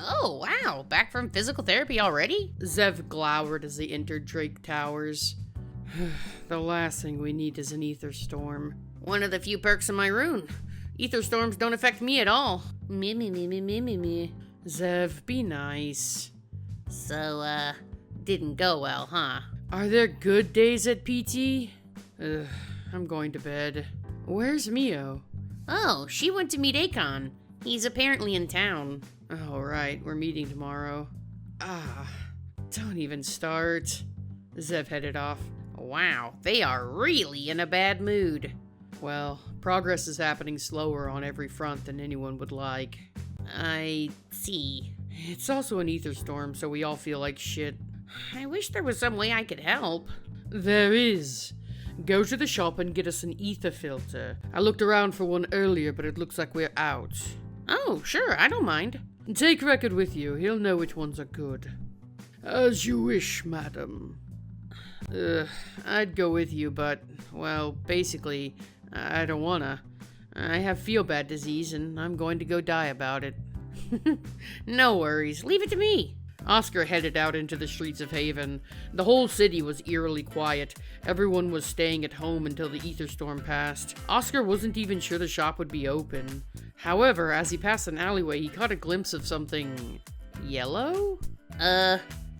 Oh, wow, back from physical therapy already? Zev glowered as they entered Drake Towers. The last thing we need is an ether storm. One of the few perks of my rune. Ether storms don't affect me at all. Me. Zev, be nice. So, didn't go well, huh? Are there good days at PT? I'm going to bed. Where's Mio? Oh, she went to meet Akon. He's apparently in town. Oh, right, we're meeting tomorrow. Don't even start. Zev headed off. Wow, they are really in a bad mood. Well, progress is happening slower on every front than anyone would like. I see. It's also an ether storm, so we all feel like shit. I wish there was some way I could help. There is. Go to the shop and get us an ether filter. I looked around for one earlier, but it looks like we're out. Oh, sure, I don't mind. Take Record with you. He'll know which ones are good. As you wish, madam. I'd go with you, but, well, basically, I don't wanna. I have feel-bad disease, and I'm going to go die about it. No worries, leave it to me. Oscar headed out into the streets of Haven. The whole city was eerily quiet. Everyone was staying at home until the ether storm passed. Oscar wasn't even sure the shop would be open. However, as he passed an alleyway, he caught a glimpse of something yellow?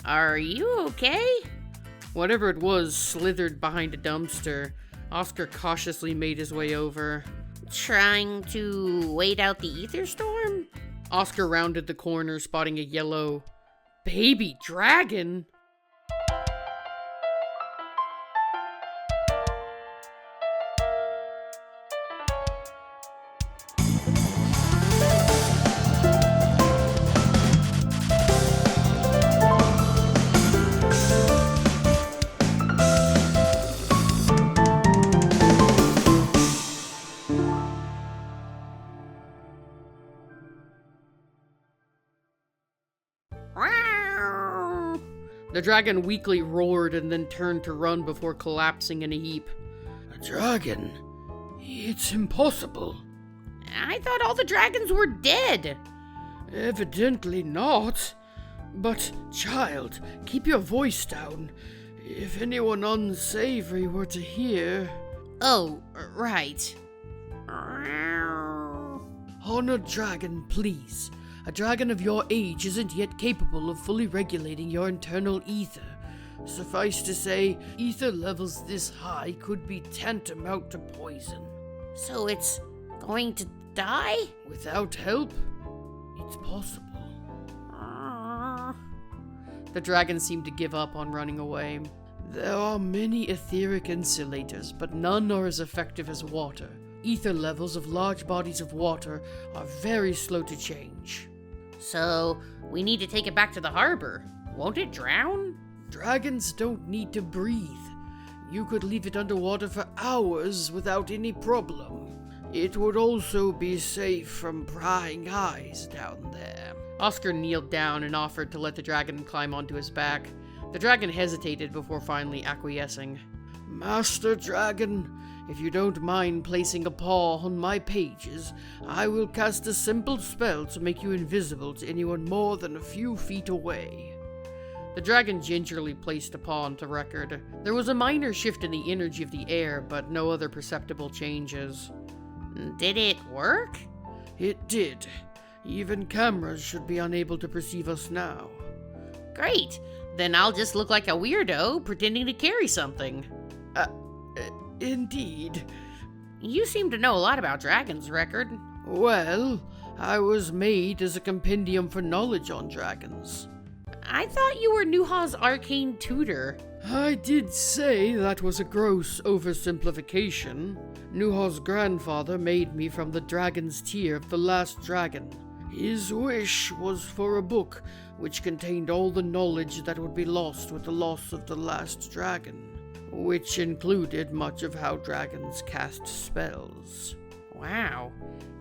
Are you okay? Whatever it was slithered behind a dumpster. Oscar cautiously made his way over. Trying to wait out the ether storm? Oscar rounded the corner, spotting a yellow baby dragon. The dragon weakly roared and then turned to run before collapsing in a heap. A dragon? It's impossible. I thought all the dragons were dead. Evidently not. But, child, keep your voice down. If anyone unsavory were to hear... Oh, right. Honored dragon, please. A dragon of your age isn't yet capable of fully regulating your internal ether. Suffice to say, ether levels this high could be tantamount to poison. So it's going to die? Without help, it's possible. The dragon seemed to give up on running away. There are many etheric insulators, but none are as effective as water. Ether levels of large bodies of water are very slow to change. So, we need to take it back to the harbor. Won't it drown? Dragons don't need to breathe. You could leave it underwater for hours without any problem. It would also be safe from prying eyes down there. Oscar kneeled down and offered to let the dragon climb onto his back. The dragon hesitated before finally acquiescing. Master Dragon, if you don't mind placing a paw on my pages, I will cast a simple spell to make you invisible to anyone more than a few feet away. The dragon gingerly placed a paw onto Record. There was a minor shift in the energy of the air, but no other perceptible changes. Did it work? It did. Even cameras should be unable to perceive us now. Great. Then I'll just look like a weirdo pretending to carry something. Indeed. You seem to know a lot about dragons, Record. Well, I was made as a compendium for knowledge on dragons. I thought you were Nuha's arcane tutor. I did say that was a gross oversimplification. Nuha's grandfather made me from the dragon's tier of the last dragon. His wish was for a book which contained all the knowledge that would be lost with the loss of the last dragon, which included much of how dragons cast spells. Wow.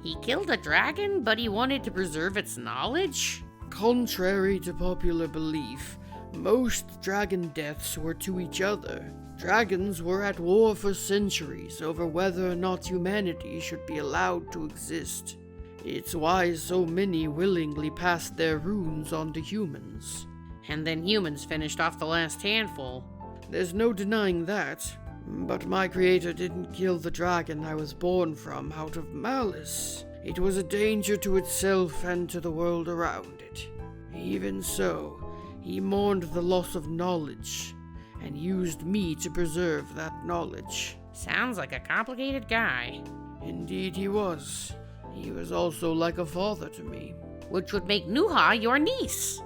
He killed a dragon, but he wanted to preserve its knowledge? Contrary to popular belief, most dragon deaths were to each other. Dragons were at war for centuries over whether or not humanity should be allowed to exist. It's why so many willingly passed their runes on to humans. And then humans finished off the last handful. There's no denying that. But my creator didn't kill the dragon I was born from out of malice. It was a danger to itself and to the world around it. Even so, he mourned the loss of knowledge, and used me to preserve that knowledge. Sounds like a complicated guy. Indeed he was. He was also like a father to me. Which would make Nuha your niece.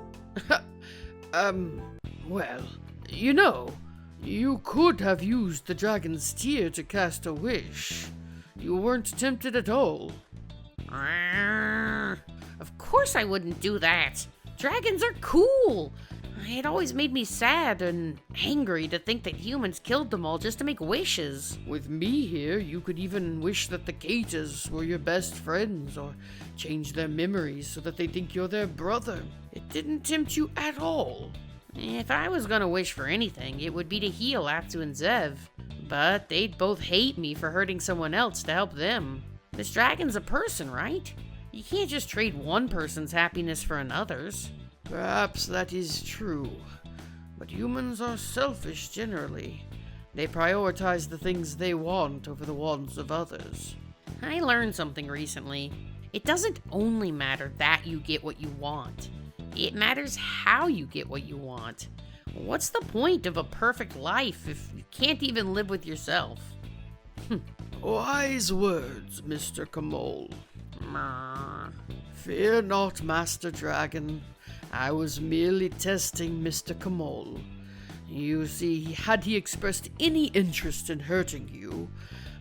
Well, you know, you could have used the dragon's tear to cast a wish. You weren't tempted at all. Of course I wouldn't do that. Dragons are cool. It always made me sad and angry to think that humans killed them all just to make wishes. With me here, you could even wish that the Gators were your best friends, or change their memories so that they think you're their brother. It didn't tempt you at all. If I was gonna wish for anything, it would be to heal Atsu and Zev. But they'd both hate me for hurting someone else to help them. This dragon's a person, right? You can't just trade one person's happiness for another's. Perhaps that is true. But humans are selfish generally. They prioritize the things they want over the wants of others. I learned something recently. It doesn't only matter that you get what you want. It matters how you get what you want. What's the point of a perfect life if you can't even live with yourself? Wise words, Mr. Kamol. Meh. Fear not, Master Dragon. I was merely testing Mr. Kamol. You see, had he expressed any interest in hurting you,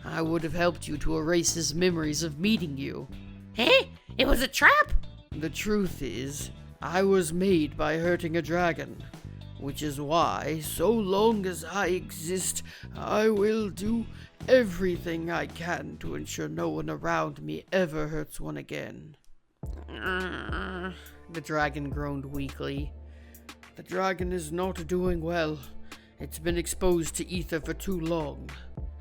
I would have helped you to erase his memories of meeting you. Eh? It was a trap? The truth is, I was made by hurting a dragon, which is why, so long as I exist, I will do everything I can to ensure no one around me ever hurts one again. The dragon groaned weakly. The dragon is not doing well. It's been exposed to ether for too long.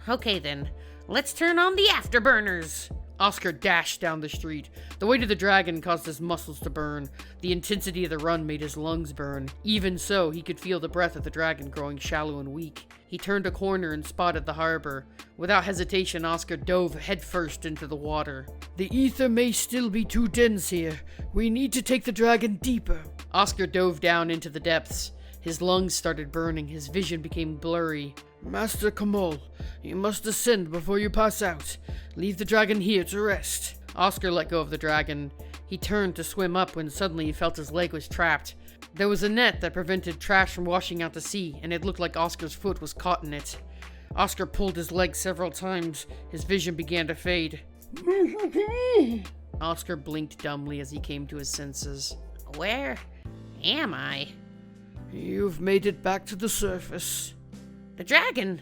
Okay then, let's turn on the afterburners. Oscar dashed down the street. The weight of the dragon caused his muscles to burn. The intensity of the run made his lungs burn. Even so, he could feel the breath of the dragon growing shallow and weak. He turned a corner and spotted the harbor. Without hesitation, Oscar dove headfirst into the water. The ether may still be too dense here. We need to take the dragon deeper. Oscar dove down into the depths. His lungs started burning. His vision became blurry. Master Kamol, you must descend before you pass out. Leave the dragon here to rest. Oscar let go of the dragon. He turned to swim up when suddenly he felt his leg was trapped. There was a net that prevented trash from washing out to sea, and it looked like Oscar's foot was caught in it. Oscar pulled his leg several times. His vision began to fade. Oscar blinked dumbly as he came to his senses. Where am I? You've made it back to the surface. The dragon!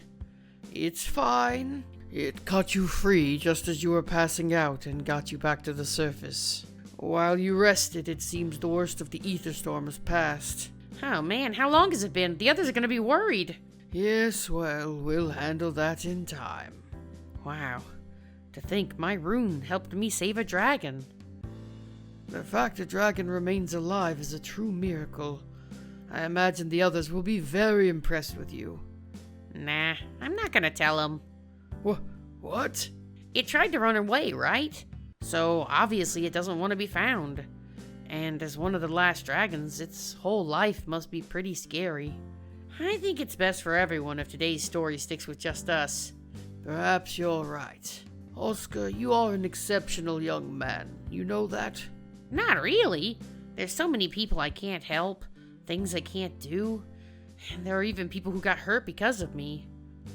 It's fine. It cut you free just as you were passing out and got you back to the surface. While you rested, it seems the worst of the ether storm has passed. Oh man, how long has it been? The others are gonna be worried. Yes, well, we'll handle that in time. Wow. To think my rune helped me save a dragon. The fact a dragon remains alive is a true miracle. I imagine the others will be very impressed with you. Nah, I'm not gonna tell them. What? It tried to run away, right? So obviously it doesn't want to be found. And as one of the last dragons, its whole life must be pretty scary. I think it's best for everyone if today's story sticks with just us. Perhaps you're right. Oscar, you are an exceptional young man. You know that? Not really. There's so many people I can't help, things I can't do. And there are even people who got hurt because of me.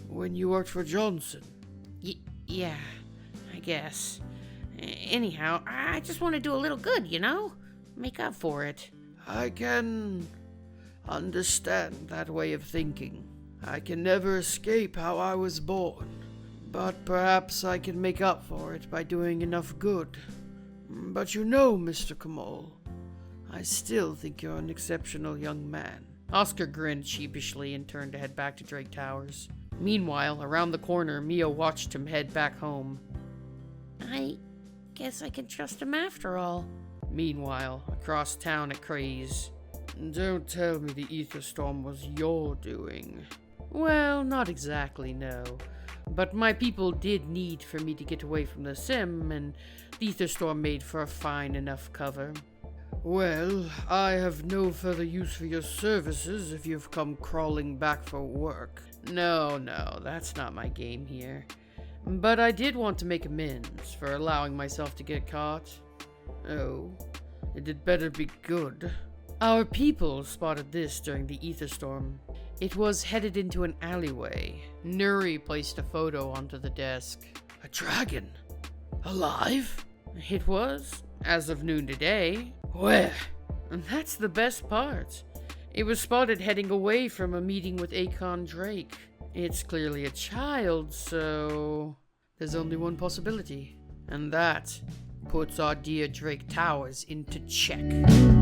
When you worked for Johnson? Yeah, I guess. Anyhow, I just want to do a little good, you know? Make up for it. I can understand that way of thinking. I can never escape how I was born. But perhaps I can make up for it by doing enough good. But you know, Mr. Kamol, I still think you're an exceptional young man. Oscar grinned sheepishly and turned to head back to Drake Towers. Meanwhile, around the corner, Mia watched him head back home. I Guess I can trust him after all. Meanwhile, across town at Craze. Don't tell me the ether storm was your doing. Well, not exactly, no. But my people did need for me to get away from the sim, and the ether storm made for a fine enough cover. Well, I have no further use for your services if you've come crawling back for work. No, that's not my game here. But I did want to make amends for allowing myself to get caught. Oh, it had better be good. Our people spotted this during the ether storm. It was headed into an alleyway. Nuri placed a photo onto the desk. A dragon? Alive? It was, as of noon today. Where? And that's the best part. It was spotted heading away from a meeting with Akon Drake. It's clearly a child, so there's only one possibility. And that puts our dear Drake Towers into check.